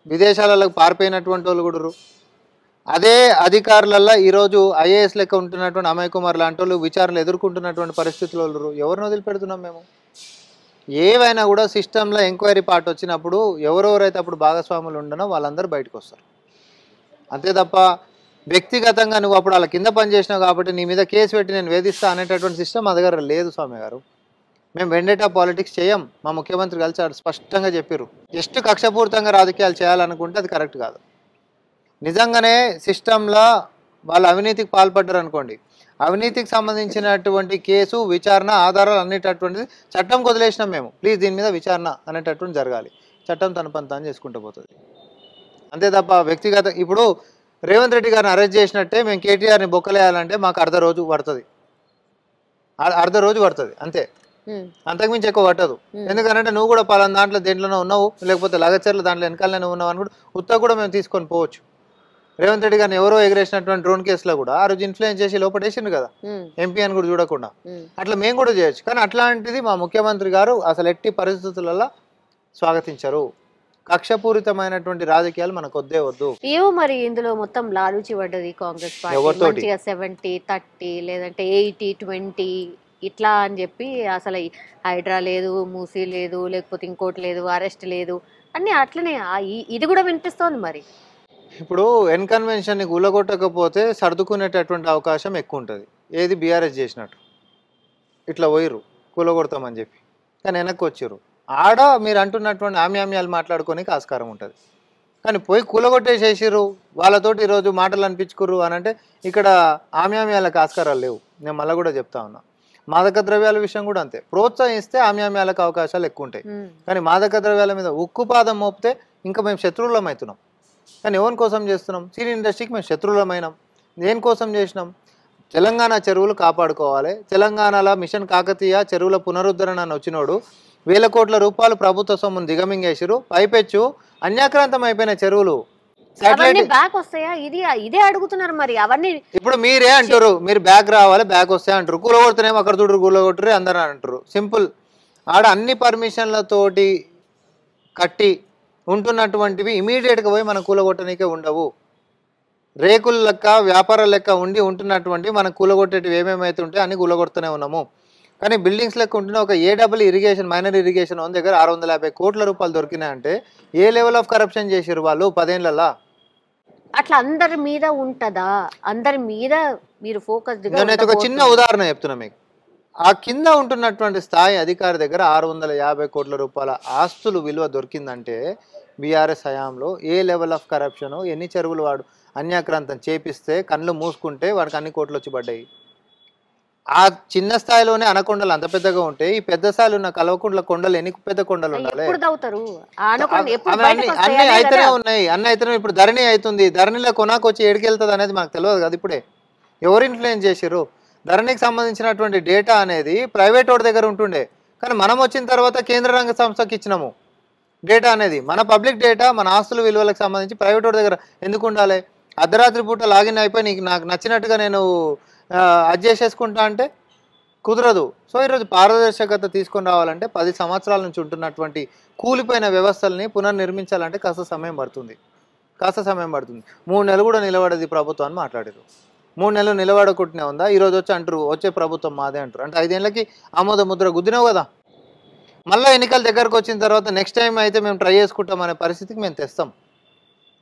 విదేశాలలో పారిపోయినటువంటి వాళ్ళు కూడా. అదే అధికారులలో ఈరోజు ఐఏఎస్ లెక్క ఉంటున్నటువంటి అమయ్ కుమార్ లాంటి వాళ్ళు విచారణలు ఎదుర్కొంటున్నటువంటి పరిస్థితులు వాళ్ళు. ఎవరిని వదిలిపెడుతున్నాం మేము? ఏవైనా కూడా సిస్టంలో ఎంక్వైరీ పార్ట్ వచ్చినప్పుడు ఎవరెవరైతే అప్పుడు భాగస్వాములు ఉండనో వాళ్ళందరూ బయటకు వస్తారు. అంతే తప్ప వ్యక్తిగతంగా నువ్వు అప్పుడు వాళ్ళ కింద పనిచేసినావు కాబట్టి నీ మీద కేసు పెట్టి నేను వేధిస్తా అనేటటువంటి సిస్టమ్ మా దగ్గర లేదు స్వామి గారు. మేము వెండేటా పాలిటిక్స్ చేయం. మా ముఖ్యమంత్రి కలిసి స్పష్టంగా చెప్పారు, జస్ట్ కక్షపూరితంగా రాజకీయాలు చేయాలనుకుంటే అది కరెక్ట్ కాదు. నిజంగానే సిస్టంలో వాళ్ళు అవినీతికి పాల్పడ్డారు అనుకోండి, అవినీతికి సంబంధించినటువంటి కేసు విచారణ ఆధారాలు అనేటటువంటిది చట్టం వదిలేసినాం మేము, ప్లీజ్ దీని మీద విచారణ అనేటటువంటి జరగాలి. చట్టం తన పని తాను చేసుకుంటూ పోతుంది. అంతే తప్ప వ్యక్తిగత ఇప్పుడు రేవంత్ రెడ్డి గారిని అరెస్ట్ చేసినట్టే మేము కేటీఆర్ని బొక్కలేయాలంటే మాకు అర్ధ రోజు పడుతుంది అంతే, అంతకుమించి ఎక్కువ పట్టదు. ఎందుకంటే నువ్వు కూడా పలానా దాంట్లో దేంట్లోనే ఉన్నావు, లేకపోతే లగచర్ల దాంట్లో వెనకాలనే ఉన్నావు అని కూడా ఉత్తా కూడా మేము తీసుకొని పోవచ్చు. రేవంత్ రెడ్డి గారిని ఎవరో ఎగరేసినటువంటి డ్రోన్ కేసులో కూడా ఆ రోజు ఇన్ఫ్లుయెన్స్ చేసి లోపటేసిండు కదా ఎంపీ అని కూడా చూడకుండా. అట్లా మేము కూడా చేయొచ్చు. కానీ అట్లాంటిది మా ముఖ్యమంత్రి గారు అసలు ఎట్టి పరిస్థితులలో స్వాగతించరు. కక్షపూరితమైనటువంటి రాజకీయాలు మనకు వద్దే వద్దు. ఏమో మరి ఇందులో మొత్తం లాలూచి పడ్డది కాంగ్రెస్ పార్టీ, 70-30 లేదంటే 80-20 ఇట్లా అని చెప్పి అసలు హైడ్రా లేదు, మూసీ లేదు, లేకపోతే ఇంకోటి లేదు, అరెస్ట్ లేదు అన్ని అట్లనే ఇది కూడా వినిపిస్తోంది. మరి ఇప్పుడు ఎన్ కన్వెన్షన్ని కూలగొట్టకపోతే సర్దుకునేటటువంటి అవకాశం ఎక్కువ ఉంటుంది. ఏది బీఆర్ఎస్ చేసినట్టు ఇట్లా పోయిర్రు కూలగొడతామని చెప్పి, కానీ వెనక్కి వచ్చిర్రు. ఆడ మీరు అంటున్నటువంటి ఆమ్యామ్యాలు మాట్లాడుకోనికి ఆస్కారం ఉంటుంది. కానీ పోయి కూలగొట్టేసేసిర్రు, వాళ్ళతోటి ఈరోజు మాటలు అనిపించుకుర్రు అని అంటే ఇక్కడ ఆమ్యామ్యాలకు ఆస్కారాలు లేవు. నేను మళ్ళీ కూడా చెప్తా ఉన్నా. మాదక ద్రవ్యాల విషయం కూడా అంతే. ప్రోత్సహిస్తే ఆమ్యామ్యాలకు అవకాశాలు ఎక్కువ ఉంటాయి. కానీ మాదక ద్రవ్యాల మీద ఉక్కుపాదం మోపితే ఇంకా మేము శత్రువులం అవుతున్నాం. కానీ ఎవరి కోసం చేస్తున్నాం? సినీ ఇండస్ట్రీకి మేము శత్రువులమైనాం. దేనికోసం చేసినాం? తెలంగాణ చెరువులు కాపాడుకోవాలి. తెలంగాణలో మిషన్ కాకతీయ చెరువుల పునరుద్ధరణ అని వచ్చినోడు 1000 కోట్ల రూపాయలు ప్రభుత్వ సొమ్మును దిగమింగేసిరు. పైపెచ్చు అన్యాక్రాంతం అయిపోయిన చెరువులు బ్యాక్ వస్తాయా? ఇదే అడుగుతున్నారు మరి. అవన్నీ ఇప్పుడు మీరే అంటారు, మీరు బ్యాక్ రావాలి, బ్యాక్ వస్తాయి అంటారు. కూలగొడుతున్నామో అక్కడ చూడరు, కూలగొట్టరు అందరూ అంటారు. సింపుల్. ఆడ అన్ని పర్మిషన్లతోటి కట్టి ఉంటున్నటువంటివి ఇమీడియట్గా పోయి మన కూలగొట్టనికే ఉండవు. రేకుల లెక్క వ్యాపారాల లెక్క ఉంటున్నటువంటి మన కూలగొట్టేటివి ఏమేమైతే ఉంటాయో అన్ని కూలగొడుతూనే ఉన్నాము. కానీ బిల్డింగ్స్ లెక్క ఉంటున్న ఒక ఏడబుల్ ఇరిగేషన్ మైనర్ ఇరిగేషన్ ఉన్న దగ్గర 650 కోట్ల రూపాయలు దొరికినాయంటే ఏ లెవెల్ ఆఫ్ కరప్షన్ చేసారు వాళ్ళు 10 ఏళ్ళలా? అట్లా అందరి మీద ఉంటదా? అందరి మీద మీరు ఫోకస్. నేను ఒక చిన్న ఉదాహరణ చెప్తున్నా మీకు. ఆ కింద ఉంటున్నటువంటి స్థాయి అధికారి దగ్గర 650 కోట్ల రూపాయల ఆస్తులు విలువ దొరికిందంటే బీఆర్ఎస్ హయాంలో ఏ లెవెల్ ఆఫ్ కరప్షన్, ఎన్ని చెరువులు వాడు అన్యాక్రాంతం చేపిస్తే కళ్ళు మూసుకుంటే వాడికి అన్ని కోట్లు వచ్చి పడ్డాయి. ఆ చిన్న స్థాయిలోనే అనకొండలు అంత పెద్దగా ఉంటే ఈ పెద్ద స్థాయిలో ఉన్న కల్వకుంట్ల కొండలు ఎన్ని పెద్ద కొండలు ఉండాలి? అన్ని అయితేనే ఉన్నాయి, అన్ని అయితేనే. ఇప్పుడు ధరణి అవుతుంది, ధరణిలో కొనాకు వచ్చి ఏడికెళ్తుంది అనేది మనకు తెలియదు కదా. ఇప్పుడే ఎవరు ఇన్ఫ్లుయెన్స్ చేసారు? ధరణికి సంబంధించినటువంటి డేటా అనేది ప్రైవేట్ వాడి దగ్గర ఉంటుండే, కానీ మనం వచ్చిన తర్వాత కేంద్ర రంగ సంస్థకి ఇచ్చినాము డేటా అనేది. మన పబ్లిక్ డేటా, మన ఆస్తుల విలువలకు సంబంధించి ప్రైవేట్ వాడి దగ్గర ఎందుకు ఉండాలి? అర్ధరాత్రి పూట లాగిన్ అయిపోయి నీకు నాకు నచ్చినట్టుగా నేను అది చేసేసుకుంటా అంటే కుదరదు. సో ఈరోజు పారదర్శకత తీసుకొని రావాలంటే 10 సంవత్సరాల నుంచి ఉంటున్నటువంటి కూలిపోయిన వ్యవస్థల్ని పునర్నిర్మించాలంటే కాస్త సమయం పడుతుంది. 3 నెలలు కూడా నిలబడేది ప్రభుత్వం అని మాట్లాడారు. 3 నెలలు నిలబడకుంటూనే ఉందా? ఈరోజు వచ్చి అంటారు వచ్చే ప్రభుత్వం మాదే అంటారు. అంటే 5 ఏళ్ళకి ఆమోద ముద్ర గుద్దినావు కదా. మళ్ళీ ఎన్నికల దగ్గరకు వచ్చిన తర్వాత నెక్స్ట్ టైం అయితే మేము ట్రై చేసుకుంటాం అనే పరిస్థితికి మేము తెస్తాం.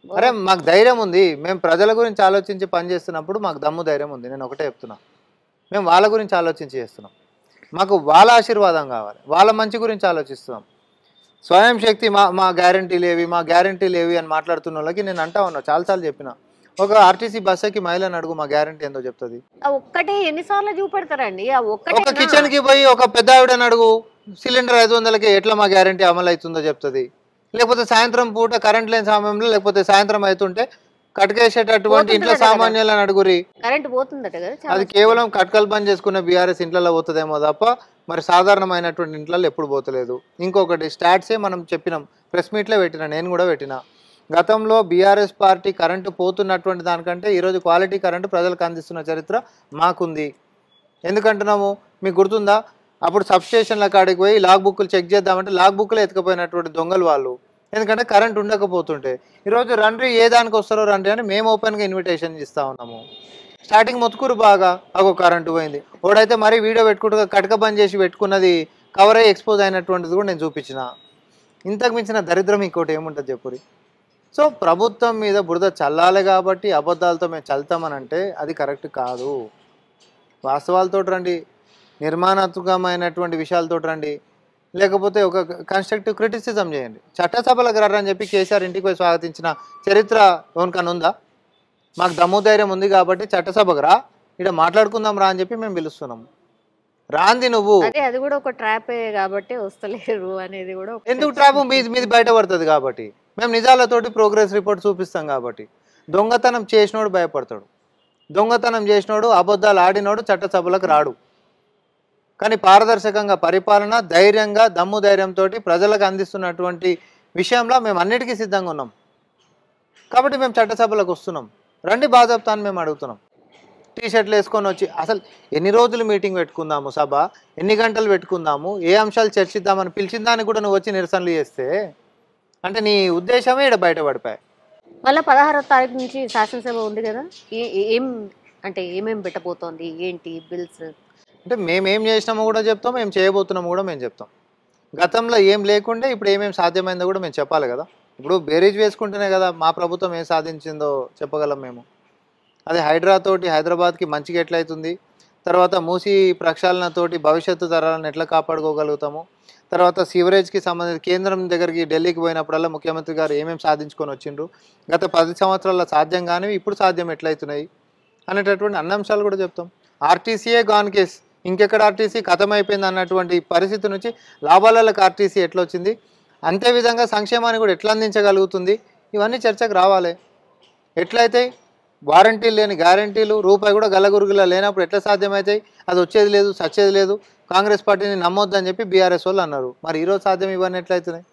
అరే మాకు ధైర్యం ఉంది, మేము ప్రజల గురించి ఆలోచించి పనిచేస్తున్నప్పుడు మాకు దమ్ము ధైర్యం ఉంది. నేను ఒకటే చెప్తున్నా, మేము వాళ్ళ గురించి ఆలోచించి చేస్తున్నాం. మాకు వాళ్ళ ఆశీర్వాదం కావాలి, వాళ్ళ మంచి గురించి ఆలోచిస్తున్నాం. స్వయం శక్తి మా గ్యారంటీలు ఏవి అని మాట్లాడుతున్న వాళ్ళకి నేను అంటా ఉన్నా, చాలాసార్లు చెప్పిన. ఒక ఆర్టీసీ బస్సుకి మహిళని అడుగు, మా గ్యారంటీ ఏందో చెప్తుంది. ఒక్కటే ఎన్నిసార్లు చూపెడతారండి? ఒక కిచెన్ కి పోయి ఒక పెద్ద ఆవిడని అడుగు, సిలిండర్ 500కి ఎట్లా మా గ్యారంటీ అమలు అవుతుందో చెప్తుంది. లేకపోతే సాయంత్రం పూట కరెంట్ లేని సమయంలో, లేకపోతే సాయంత్రం అవుతుంటే కట్కేసేటటువంటి ఇంట్లో సామాన్యాలను అడుగురి. కరెంట్ పోతుందట కదా. అది కేవలం కట్కలు బంద్ చేసుకున్న బీఆర్ఎస్ ఇంట్లో పోతుందేమో తప్ప మరి సాధారణమైనటువంటి ఇంట్లో ఎప్పుడు పోతలేదు. ఇంకొకటి స్టాట్సే మనం చెప్పినాం, ప్రెస్ మీట్లో పెట్టినా, నేను కూడా పెట్టినా. గతంలో బీఆర్ఎస్ పార్టీ కరెంటు పోతున్నటువంటి దానికంటే ఈరోజు క్వాలిటీ కరెంటు ప్రజలకు అందిస్తున్న చరిత్ర మాకుంది. ఎందుకంటున్నాము మీకు గుర్తుందా? అప్పుడు సబ్స్టేషన్ల కాడికి పోయి లాగ్ బుక్లు చెక్ చేద్దామంటే లాగ్ బుక్లు ఎత్తుకపోయినటువంటి దొంగలు వాళ్ళు. ఎందుకంటే కరెంట్ ఉండకపోతుంటే. ఈరోజు రండి ఏ దానికి వస్తారో రండి అని మేము ఓపెన్గా ఇన్విటేషన్ ఇస్తూ ఉన్నాము. స్టార్టింగ్ మొత్తుకురు బాగా, అగో కరెంటు పోయింది. ఓడైతే మరీ వీడియో పెట్టుకుంటూ కటక బంద్ చేసి పెట్టుకున్నది కవర్ అయ్యి ఎక్స్పోజ్ అయినటువంటిది కూడా నేను చూపించిన. ఇంతకు మించిన దరిద్రం ఇంకోటి ఏముంటుంది చెప్పురి? సో ప్రభుత్వం మీద బురద చల్లాలి కాబట్టి అబద్ధాలతో మేము చల్తామనంటే అది కరెక్ట్ కాదు. వాస్తవాలతో రండి, నిర్మాణాత్మకమైనటువంటి విషయాలతో రండి, లేకపోతే ఒక కన్స్ట్రక్టివ్ క్రిటిసిజం చేయండి. చట్టసభలకు రని చెప్పి కేసీఆర్ ఇంటికి పోయి స్వాగతించిన చరిత్ర ఎవరికన్నా ఉందా? మాకు దమ్ము ధైర్యం ఉంది కాబట్టి చట్టసభకు రా, ఇక్కడ మాట్లాడుకుందాం రా అని చెప్పి మేము పిలుస్తున్నాము. రాంది నువ్వు. అది కూడా ఒక ట్రాపే కాబట్టి వస్తలేరు అనేది కూడా. ఎందుకు ట్రాప్? మీది బయటపడుతుంది కాబట్టి. మేము నిజాలతోటి ప్రోగ్రెస్ రిపోర్ట్ చూపిస్తాం కాబట్టి. దొంగతనం చేసినోడు భయపడతాడు, దొంగతనం చేసినోడు అబద్ధాలు ఆడినోడు చట్టసభలకు రాడు. కానీ పారదర్శకంగా పరిపాలన, ధైర్యంగా దమ్ము ధైర్యంతో ప్రజలకు అందిస్తున్నటువంటి విషయంలో మేము అన్నిటికీ సిద్ధంగా ఉన్నాం కాబట్టి మేము చట్టసభలకు వస్తున్నాం. రండి బాజాబ్తా అని మేము అడుగుతున్నాం. టీషర్ట్లు వేసుకొని వచ్చి అసలు ఎన్ని రోజులు మీటింగ్ పెట్టుకుందాము, సభ ఎన్ని గంటలు పెట్టుకుందాము, ఏ అంశాలు చర్చిద్దామని పిలిచిన దానికి కూడా నువ్వు వచ్చి నిరసనలు చేస్తే అంటే నీ ఉద్దేశమే ఇక్కడ బయటపడిపోయాయి. మళ్ళీ 16వ తారీఖు నుంచి శాసనసభ ఉంది కదా, ఏమేమి పెట్టబోతోంది, ఏంటి బిల్స్? అంటే మేమేం చేసినామో కూడా చెప్తాం, మేము చేయబోతున్నామో కూడా మేము చెప్తాం. గతంలో ఏం లేకుండే ఇప్పుడు ఏమేమి సాధ్యమైందో కూడా మేము చెప్పాలి కదా. ఇప్పుడు బేరీజ్ వేసుకుంటేనే కదా మా ప్రభుత్వం ఏం సాధించిందో చెప్పగలం మేము. అదే హైడ్రాతోటి హైదరాబాద్కి మంచిగా ఎట్లయితుంది, తర్వాత మూసి ప్రక్షాళనతోటి భవిష్యత్తు తరాలను ఎట్లా కాపాడుకోగలుగుతాము, తర్వాత సీవరేజ్కి సంబంధించి కేంద్రం దగ్గరికి ఢిల్లీకి పోయినప్పుడల్లా ముఖ్యమంత్రి గారు ఏమేమి సాధించుకొని వచ్చిండ్రు, గత 10 సంవత్సరాల సాధ్యం కానివి ఇప్పుడు సాధ్యం ఎట్లయితున్నాయి అనేటటువంటి అన్ని అంశాలు కూడా చెప్తాం. ఆర్టీసీయే గాన్ కేస్, ఇంకెక్కడ ఆర్టీసీ ఖతమైపోయింది అన్నటువంటి పరిస్థితి నుంచి లాభాలకు ఆర్టీసీ ఎట్లా వచ్చింది, అంతే విధంగా సంక్షేమాన్ని కూడా ఎట్లా అందించగలుగుతుంది, ఇవన్నీ చర్చకు రావాలి. ఎట్లయితే వారంటీలు లేని గ్యారంటీలు రూపాయి కూడా గల్లగురుగులా లేనప్పుడు ఎట్లా సాధ్యమవుతాయి, అది వచ్చేది లేదు సచ్చేది లేదు, కాంగ్రెస్ పార్టీని నమ్మొద్దని చెప్పి బీఆర్ఎస్ వాళ్ళు అన్నారు. మరి ఈరోజు సాధ్యం ఇవన్నీ ఎట్లయితున్నాయి,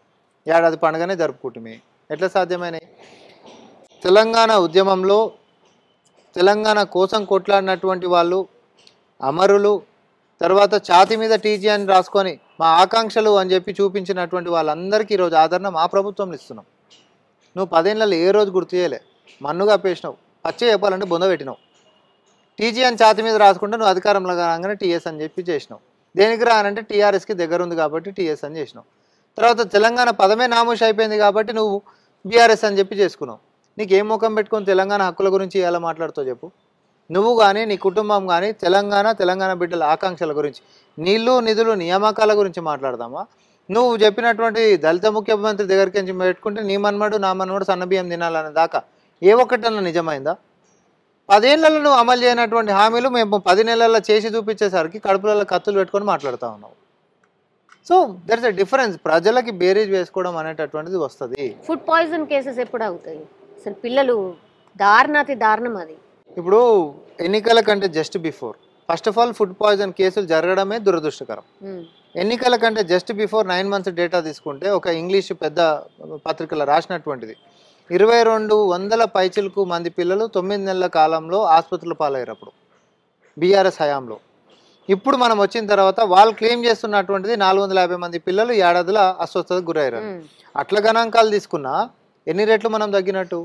ఏడాది పండుగనే జరుపుకుంటుమే ఎట్లా సాధ్యమైనాయి. తెలంగాణ ఉద్యమంలో తెలంగాణ కోసం కొట్లాడినటువంటి వాళ్ళు అమరులు, తర్వాత ఛాతి మీద టీజీ అని రాసుకొని మా ఆకాంక్షలు అని చెప్పి చూపించినటువంటి వాళ్ళందరికీ ఈరోజు ఆదరణ మా ప్రభుత్వంలో ఇస్తున్నాం. నువ్వు 10 ఏళ్ళలో ఏ రోజు గుర్తు చేయలే, మన్నుగా పేసినావు, పచ్చే చెప్పాలంటే బొంద పెట్టినావు. టీజీ అని ఛాతి మీద రాసుకుంటే నువ్వు అధికారంలో రాగానే టీఎస్ అని చెప్పి చేసినావు. దేనికి రానంటే టీఆర్ఎస్కి దగ్గర ఉంది కాబట్టి టీఎస్ అని చేసినావు. తర్వాత తెలంగాణ పదమే నామూష్ అయిపోయింది కాబట్టి నువ్వు బీఆర్ఎస్ అని చెప్పి చేసుకున్నావు. నీకు ఏం ముఖం పెట్టుకొని తెలంగాణ హక్కుల గురించి ఎలా మాట్లాడుతావు చెప్పు. నువ్వు కానీ నీ కుటుంబం కానీ తెలంగాణ బిడ్డల ఆకాంక్షల గురించి, నీళ్లు నిధులు నియామకాల గురించి మాట్లాడదామా? నువ్వు చెప్పినటువంటి దళిత ముఖ్యమంత్రి దగ్గరికి నుంచి పెట్టుకుంటే నీ మన్మడు నా మన్మడు సన్నబియ్యం తినాలనే దాకా ఏ ఒక్కటన్నా నిజమైందా? 10 ఏళ్లలో నువ్వు అమలు చేయనటువంటి హామీలు మేము 10 నెలల్లో చేసి చూపించేసరికి కడుపులలో కత్తులు పెట్టుకొని మాట్లాడుతూ ఉన్నావు. So there is a difference. ప్రజలకి బేరీజ్ వేసుకోవడం అనేటటువంటిది వస్తుంది. ఫుడ్ పాయిజన్ కేసెస్ ఎప్పుడు అవుతాయి అసలు? పిల్లలు దారుణాతి దారుణం అది. ఇప్పుడు ఎన్నికల కంటే just before, first of all food poison కేసులు జరగడమే దురదృష్టకరం. ఎన్నికల కంటే జస్ట్ బిఫోర్ 9 months డేటా తీసుకుంటే ఒక ఇంగ్లీష్ పెద్ద పత్రికలో రాసినటువంటిది 2200 పైచిలకు మంది పిల్లలు 9 నెలల కాలంలో ఆసుపత్రుల పాలయ్యారు అప్పుడు బీఆర్ఎస్ హయాంలో. ఇప్పుడు మనం వచ్చిన తర్వాత వాళ్ళు క్లెయిమ్ చేస్తున్నటువంటిది 450 మంది పిల్లలు ఏడాదిలో అస్వస్థతకు గురయ్యారు. అట్ల గణాంకాలు తీసుకున్నా ఎన్ని రెట్లు మనం తగ్గినట్టు.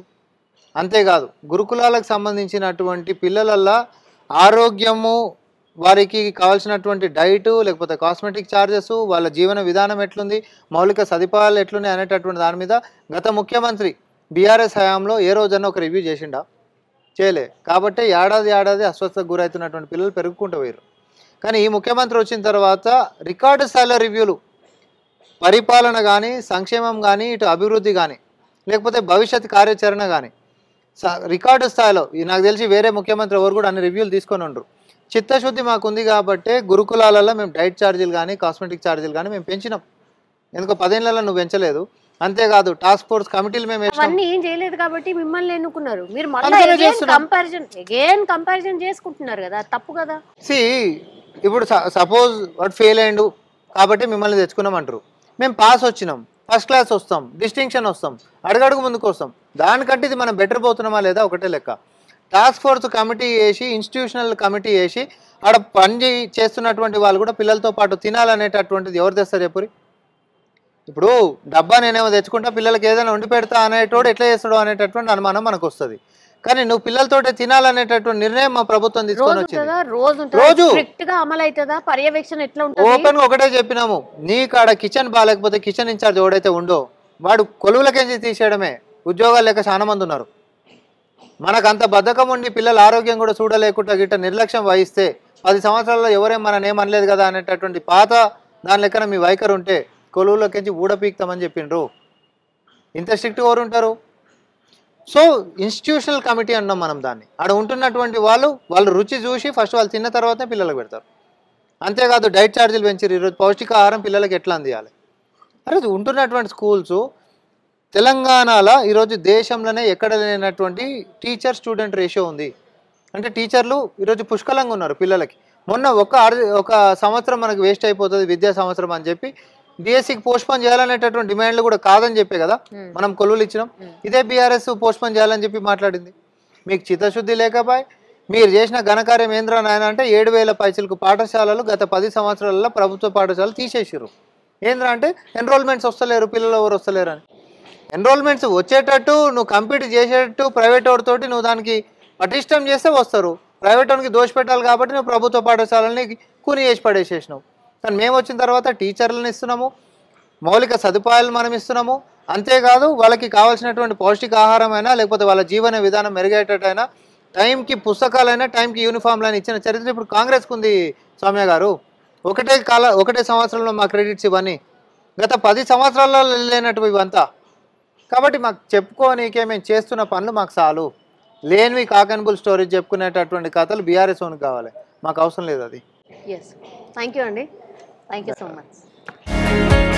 అంతేకాదు గురుకులాలకు సంబంధించినటువంటి పిల్లలల్లో ఆరోగ్యము, వారికి కావాల్సినటువంటి డైటు, లేకపోతే కాస్మెటిక్ ఛార్జెస్, వాళ్ళ జీవన విధానం ఎట్లుంది, మౌలిక సదుపాయాలు ఎట్లున్నాయి అనేటటువంటి దాని మీద గత ముఖ్యమంత్రి బీఆర్ఎస్ హయాంలో ఏ రోజన్నా ఒక రివ్యూ చేసిండా? చేయలే. కాబట్టి ఏడాది అస్వస్థతకు గురవుతున్నటువంటి పిల్లలు పెరుగుకుంటూ పోయారు. కానీ ఈ ముఖ్యమంత్రి వచ్చిన తర్వాత రికార్డు స్థాయిలో రివ్యూలు, పరిపాలన కానీ, సంక్షేమం కానీ, ఇటు అభివృద్ధి కానీ, లేకపోతే భవిష్యత్ కార్యాచరణ కానీ రికార్డు స్థాయిలో, నాకు తెలిసి వేరే ముఖ్యమంత్రి ఎవరు కూడా అన్ని రివ్యూలు తీసుకొని ఉండరు. చిత్తశుద్ధి మాకు ఉంది కాబట్టి గురుకులాలలో మేము డైట్ ఛార్జీలు కానీ, కాస్మెటిక్ ఛార్జీలు కానీ మేము పెంచినాం. ఎందుకో 10 ఏళ్లలో నువ్వు పెంచలేదు. అంతేకాదు టాస్క్ ఫోర్స్ కమిటీలు మేము అవన్నీ ఏం చేయలేదు కాబట్టి మిమ్మల్ని ఎన్నుకున్నారు. మీరు కంపారిజన్ చేసుకుంటున్నారు కదా, తప్పు కదా. సి ఇప్పుడు సపోజ్ వాడు ఫెయిల్ అయ్యిండు కాబట్టి మిమ్మల్ని తెచ్చుకున్నాం అంటారు. మేము పాస్ వచ్చినాం, ఫస్ట్ క్లాస్ వస్తాం, డిస్టింక్షన్ వస్తాం, అడుగడుగు ముందుకు వస్తాం. దానికంటే ఇది మనం బెటర్ పోతున్నామా లేదా ఒకటే లెక్క. టాస్క్ ఫోర్స్ కమిటీ వేసి, ఇన్స్టిట్యూషనల్ కమిటీ వేసి ఆడ పని చేస్తున్నటువంటి వాళ్ళు కూడా పిల్లలతో పాటు తినాలనేటటువంటిది ఎవరు తెస్తారు చెప్పురి. ఇప్పుడు డబ్బా నేనేమో తెచ్చుకుంటా, పిల్లలకి ఏదైనా వండి పెడతా అనేటోడు ఎట్లా చేస్తాడో అనేటటువంటి అనుమానం మనకు వస్తుంది. కానీ నువ్వు పిల్లలతోటే తినాలనేటటువంటి నిర్ణయం మా ప్రభుత్వం తీసుకొని వచ్చింది. రోజు పర్యవేక్షణ ఎట్లా ఉంటుంది? ఓపెన్ గా ఒకటే చెప్పినాము, నీకు ఆడ కిచెన్ బాగాలేకపోతే కిచెన్ ఇన్ఛార్జ్ ఎవడైతే ఉండో వాడు కొలువులకేంచి తీసేయడమే. ఉద్యోగాలు లేక చాలా మంది ఉన్నారు. మనకు అంత బద్ధకం ఉండి పిల్లల ఆరోగ్యం కూడా చూడలేకుండా గిట్ట నిర్లక్ష్యం వహిస్తే 10 సంవత్సరాల్లో ఎవరేం మనం ఏమనలేదు కదా అనేటటువంటి పాత దాని లెక్కన మీ వైఖరి ఉంటే కొలువులకేంచి ఊడపీక్తామని చెప్పిండ్రు. ఇంత స్ట్రిక్ట్ ఎవరు ఉంటారు? సో ఇన్స్టిట్యూషనల్ కమిటీ అన్నాం మనం దాన్ని. ఆడ ఉంటున్నటువంటి వాళ్ళు రుచి చూసి ఫస్ట్ వాళ్ళు తిన్న తర్వాతనే పిల్లలకు పెడతారు. అంతేకాదు డైట్ ఛార్జీలు పెంచారు. ఈరోజు పౌష్టికాహారం పిల్లలకి ఎట్లా అందియాలి? అరే ఉంటున్నటువంటి స్కూల్స్ తెలంగాణలో ఈరోజు దేశంలోనే ఎక్కడ లేనటువంటి టీచర్ స్టూడెంట్ రేషియో ఉంది. అంటే టీచర్లు ఈరోజు పుష్కలంగా ఉన్నారు పిల్లలకి. మొన్న ఒక సంవత్సరం మనకు వేస్ట్ అయిపోతుంది విద్యా సంవత్సరం అని చెప్పి బీఎస్సీకి పోస్ట్పోన్ చేయాలనేటటువంటి డిమాండ్లు కూడా కాదని చెప్పే కదా మనం కొలువులు ఇచ్చినాం. ఇదే బీఆర్ఎస్ పోస్ట్పోన్ చేయాలని చెప్పి మాట్లాడింది. మీకు చిత్తశుద్ధి లేకపోయి మీరు చేసిన ఘనకార్యం ఏంద్రా నాయన అంటే 7,000 పైసలకు పాఠశాలలు గత 10 సంవత్సరాలలో ప్రభుత్వ పాఠశాలలు తీసేసారు. ఏంద్రా అంటే ఎన్రోల్మెంట్స్ వస్తలేరు, పిల్లలు ఎవరు వస్తలేరు అని. ఎన్రోల్మెంట్స్ వచ్చేటట్టు నువ్వు కంపీట్ చేసేటట్టు ప్రైవేట్ వాడితోటి నువ్వు దానికి పటిష్టం చేస్తే వస్తారు. ప్రైవేట్ వానికి దోషపెట్టాలి కాబట్టి నువ్వు ప్రభుత్వ పాఠశాలని కూని చేసి పడేసేసినావు. కానీ మేము వచ్చిన తర్వాత టీచర్లను ఇస్తున్నాము, మౌలిక సదుపాయాలు మనం ఇస్తున్నాము. అంతేకాదు వాళ్ళకి కావాల్సినటువంటి పౌష్టికాహారమైనా లేకపోతే వాళ్ళ జీవన విధానం మెరుగేటట్టయినా టైంకి పుస్తకాలైనా టైంకి యూనిఫామ్లైనా ఇచ్చిన చరిత్ర ఇప్పుడు కాంగ్రెస్కు ఉంది సౌమ్య గారు. ఒకటే సంవత్సరంలో మా క్రెడిట్స్ ఇవన్నీ గత 10 సంవత్సరాల్లో లేనట్టు ఇవంతా. కాబట్టి మాకు చెప్పుకోనీకే మేము చేస్తున్న పనులు మాకు చాలు. లేనివి కాకన్బుల్ స్టోరీస్ చెప్పుకునేటటువంటి కథలు బీఆర్ఎస్ ఓన్కి కావాలి, మాకు అవసరం లేదు అది. ఎస్, థ్యాంక్ యూ అండి, థ్యాంక్ యూ సో మచ్.